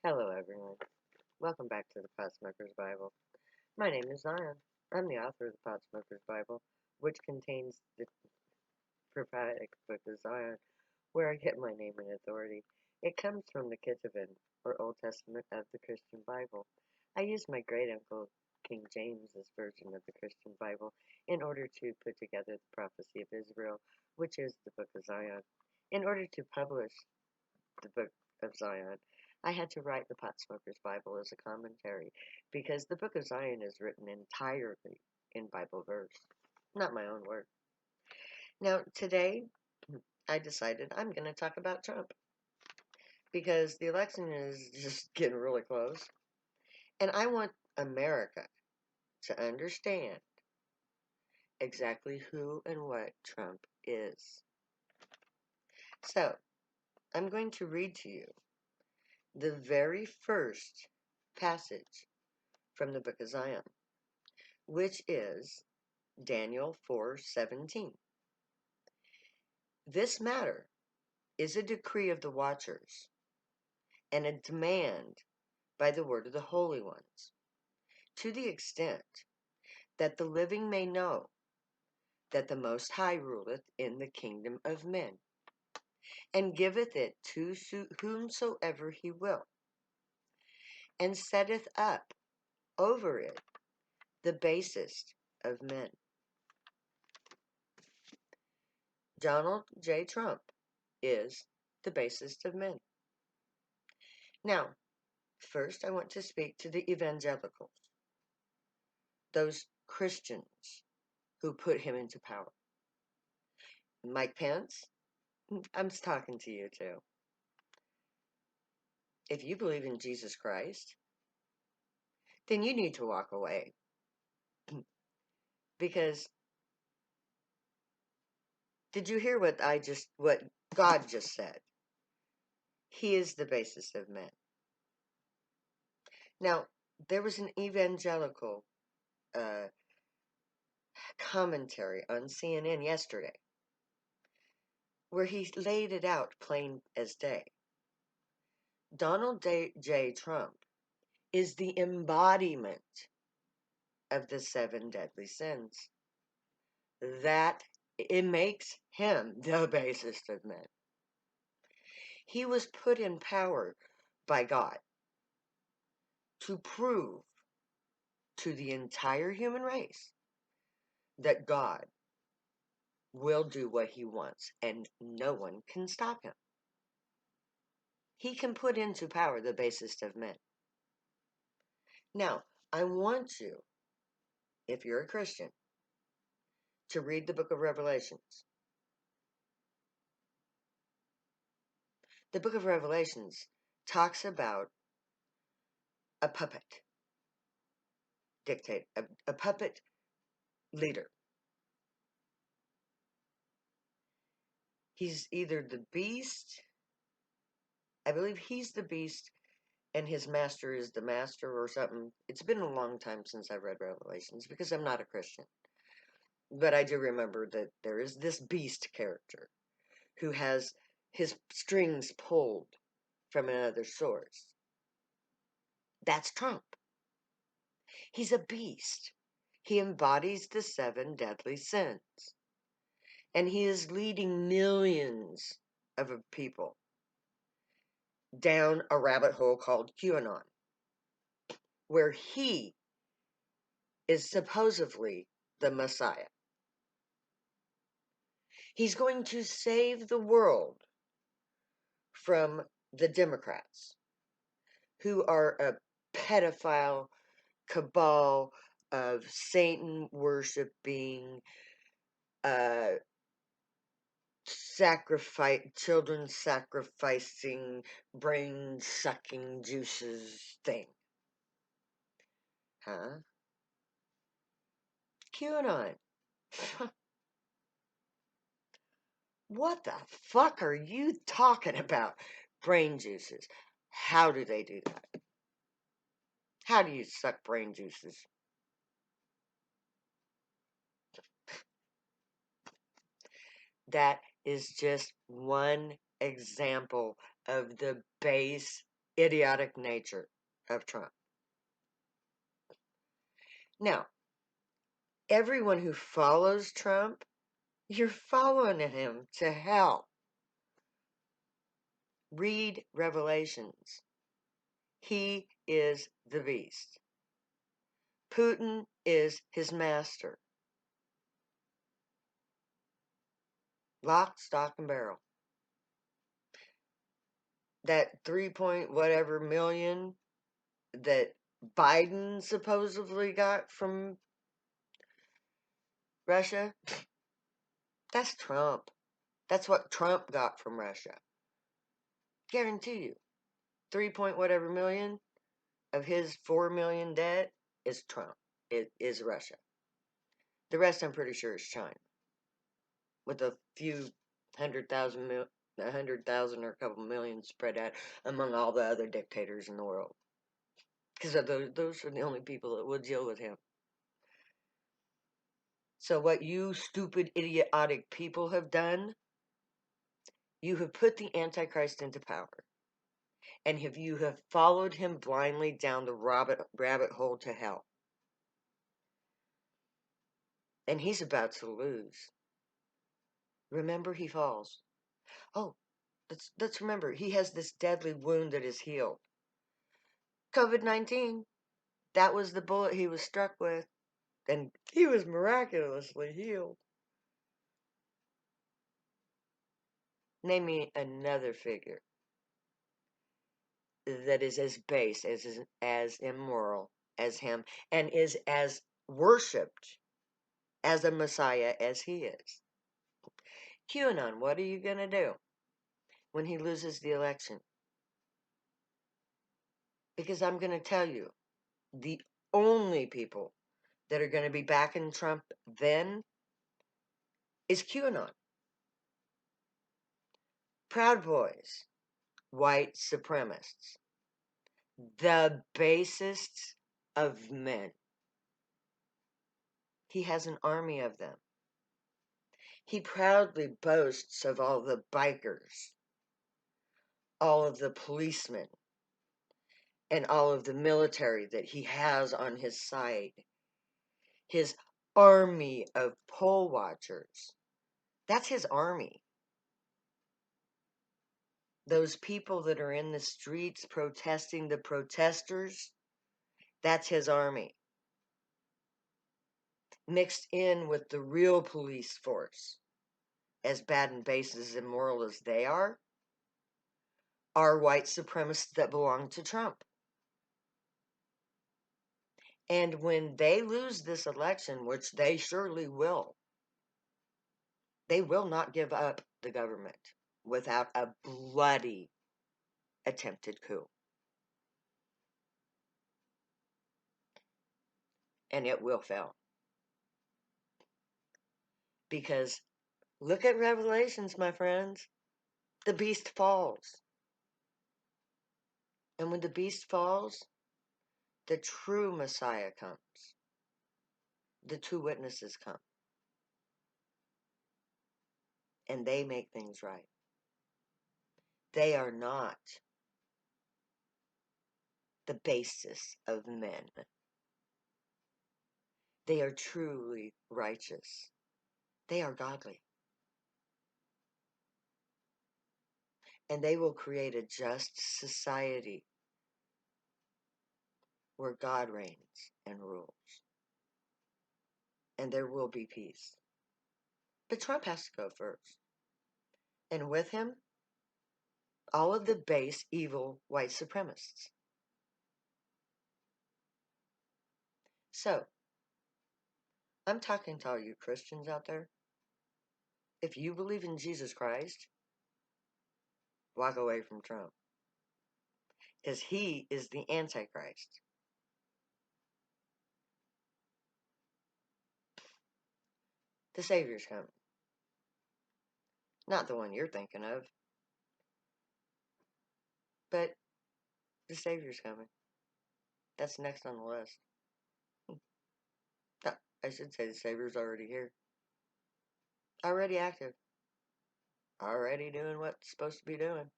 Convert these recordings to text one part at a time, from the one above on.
Hello, everyone. Welcome back to the Potsmoker's Bible. My name is Zion. I'm the author of the Potsmoker's Bible, which contains the prophetic book of Zion, where I get my name and authority. It comes from the Ketuvim, or Old Testament of the Christian Bible. I used my great uncle King James's version of the Christian Bible in order to put together the prophecy of Israel, which is the book of Zion. In order to publish the book of Zion, I had to write the Potsmoker's Bible as a commentary because the book of Zion is written entirely in Bible verse, not my own word. Now, today, I decided I'm going to talk about Trump because the election is just getting really close, and I want America to understand exactly who and what Trump is. So, I'm going to read to you the very first passage from the book of Zion, which is Daniel 4:17. This matter is a decree of the watchers and a demand by the word of the holy ones, to the extent that the living may know that the Most High ruleth in the kingdom of men, and giveth it to whomsoever he will, and setteth up over it the basest of men. Donald J. Trump is the basest of men. Now, first I want to speak to the evangelicals, those Christians who put him into power. Mike Pence, I'm talking to you too. If you believe in Jesus Christ, then you need to walk away. Because did you hear what God just said? He is the basis of men. Now, there was an evangelical commentary on CNN yesterday where he laid it out plain as day. Donald J. Trump is the embodiment of the seven deadly sins. That it makes him the basest of men. He was put in power by God to prove to the entire human race that God will do what he wants and no one can stop him. He can put into power the basest of men. Now, I want you, if you're a Christian, to read the book of Revelations. The book of Revelations talks about a puppet dictator, a puppet leader. He's either the beast, I believe he's the beast, and his master is the master or something. It's been a long time since I've read Revelations because I'm not a Christian. But I do remember that there is this beast character who has his strings pulled from another source. That's Trump. He's a beast. He embodies the seven deadly sins. And he is leading millions of people down a rabbit hole called QAnon, where he is supposedly the Messiah. He's going to save the world from the Democrats, who are a pedophile cabal of Satan worshiping, children sacrificing, brain sucking juices thing. Huh? QAnon. What the fuck are you talking about? Brain juices. How do they do that? How do you suck brain juices? That is just one example of the base idiotic nature of Trump. Now, everyone who follows Trump, you're following him to hell. Read Revelations. He is the beast. Putin is his master. Lock, stock, and barrel. That 3 point whatever million that Biden supposedly got from Russia, that's Trump. That's what Trump got from Russia. Guarantee you. 3 point whatever million of his 4 million debt is Trump. It is Russia. The rest I'm pretty sure is China. With a few 100,000 or a couple million spread out among all the other dictators in the world. Because those are the only people that would deal with him. So what you stupid, idiotic people have done, you have put the Antichrist into power. And you have followed him blindly down the rabbit hole to hell. And he's about to lose. Remember, he falls. Oh, let's remember, he has this deadly wound that is healed. COVID-19. That was the bullet he was struck with. And he was miraculously healed. Name me another figure that is as base, as immoral as him, and is as worshipped as a Messiah as he is. QAnon, what are you going to do when he loses the election? Because I'm going to tell you, the only people that are going to be backing Trump then is QAnon. Proud Boys, white supremacists, the basest of men. He has an army of them. He proudly boasts of all the bikers, all of the policemen, and all of the military that he has on his side. His army of poll watchers. That's his army. Those people that are in the streets protesting the protesters, that's his army. Mixed in with the real police force, as bad and base as immoral as they are white supremacists that belong to Trump. And when they lose this election, which they surely will, they will not give up the government without a bloody attempted coup. And it will fail. Because look at Revelations, my friends. The beast falls. And when the beast falls, the true Messiah comes. The two witnesses come. And they make things right. They are not the basis of men. They are truly righteous. They are godly. And they will create a just society where God reigns and rules. And there will be peace. But Trump has to go first. And with him, all of the base, evil white supremacists. So, I'm talking to all you Christians out there. If you believe in Jesus Christ, walk away from Trump. Because he is the Antichrist. The Savior's coming. Not the one you're thinking of. But the Savior's coming. That's next on the list. No, I should say the Savior's already here. Already active. Already doing what's supposed to be doing.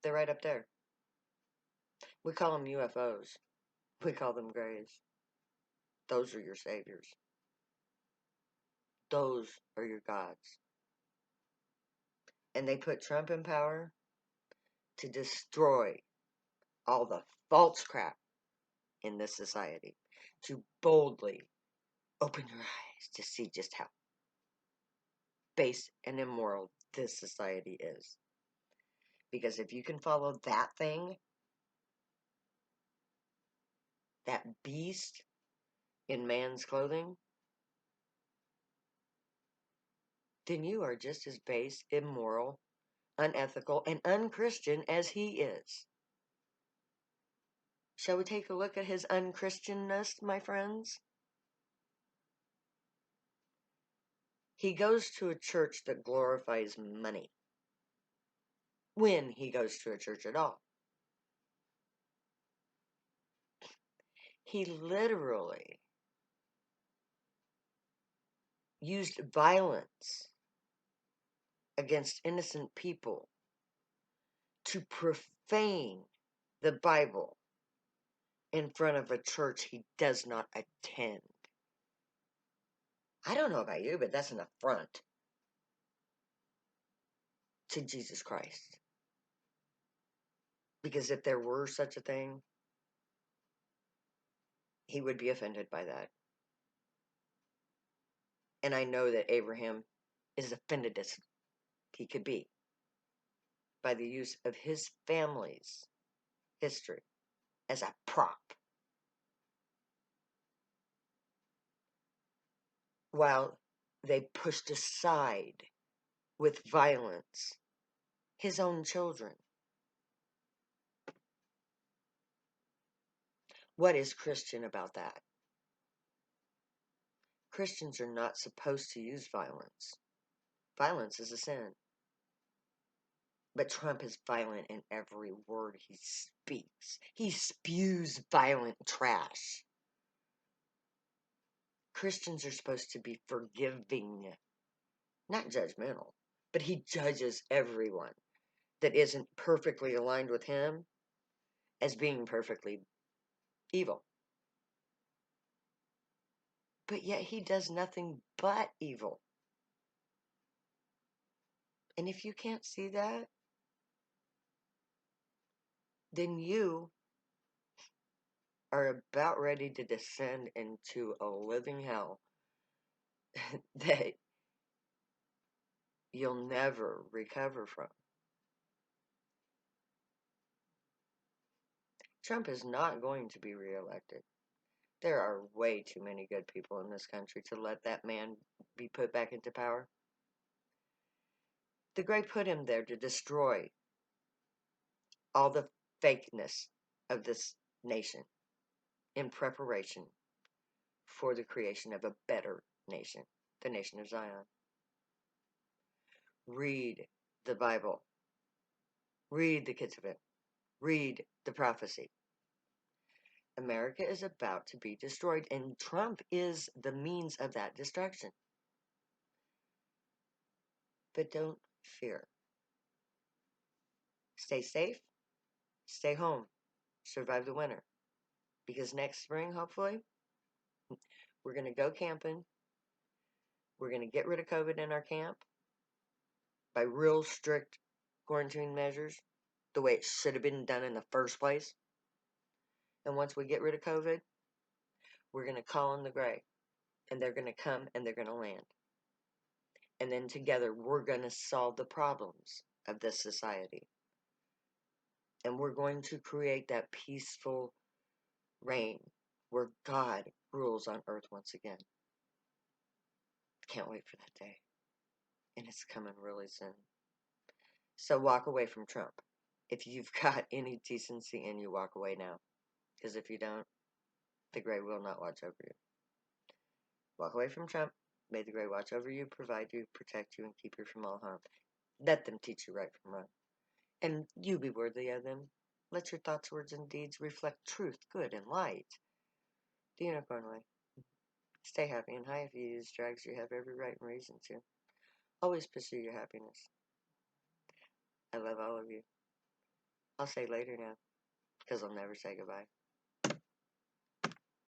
They're right up there. We call them UFOs. We call them grays. Those are your saviors. Those are your gods. And they put Trump in power to destroy all the false crap in this society, to boldly open your eyes to see just how base and immoral this society is. Because if you can follow that thing, that beast in man's clothing, then you are just as base, immoral, unethical, and unchristian as he is. Shall we take a look at his unchristianness, my friends? He goes to a church that glorifies money. When he goes to a church at all. He literally used violence against innocent people to profane the Bible in front of a church he does not attend. I don't know about you, but that's an affront to Jesus Christ. Because if there were such a thing, he would be offended by that. And I know that Abraham is offended as he could be by the use of his family's history as a prop. While they pushed aside with violence his own children. What is Christian about that? Christians are not supposed to use violence. Violence is a sin. But Trump is violent in every word he speaks. He spews violent trash. Christians are supposed to be forgiving, not judgmental. But he judges everyone that isn't perfectly aligned with him as being perfectly evil. But yet he does nothing but evil. And if you can't see that, then you are about ready to descend into a living hell that you'll never recover from. Trump is not going to be reelected. There are way too many good people in this country to let that man be put back into power. The Gray put him there to destroy all the fakeness of this nation in preparation for the creation of a better nation, the nation of Zion. Read the Bible. Read the Ketuvim. Read the prophecy. America is about to be destroyed, and Trump is the means of that destruction. But don't fear. Stay safe. Stay home. Survive the winter. Because next spring, hopefully, we're going to go camping. We're going to get rid of COVID in our camp by real strict quarantine measures, the way it should have been done in the first place. And once we get rid of COVID, we're going to call in the Gray. And they're going to come and they're going to land. And then together, we're going to solve the problems of this society. And we're going to create that peaceful reign where God rules on earth once again. Can't wait for that day. And it's coming really soon. So walk away from Trump. If you've got any decency in you, walk away now. Because if you don't, the Gray will not watch over you. Walk away from Trump. May the Gray watch over you, provide you, protect you, and keep you from all harm. Let them teach you right from wrong. And you be worthy of them. Let your thoughts, words, and deeds reflect truth, good, and light. The Unicorn Way. Stay happy and high. If you use drugs, you have every right and reason to. Always pursue your happiness. I love all of you. I'll say later now, because I'll never say goodbye.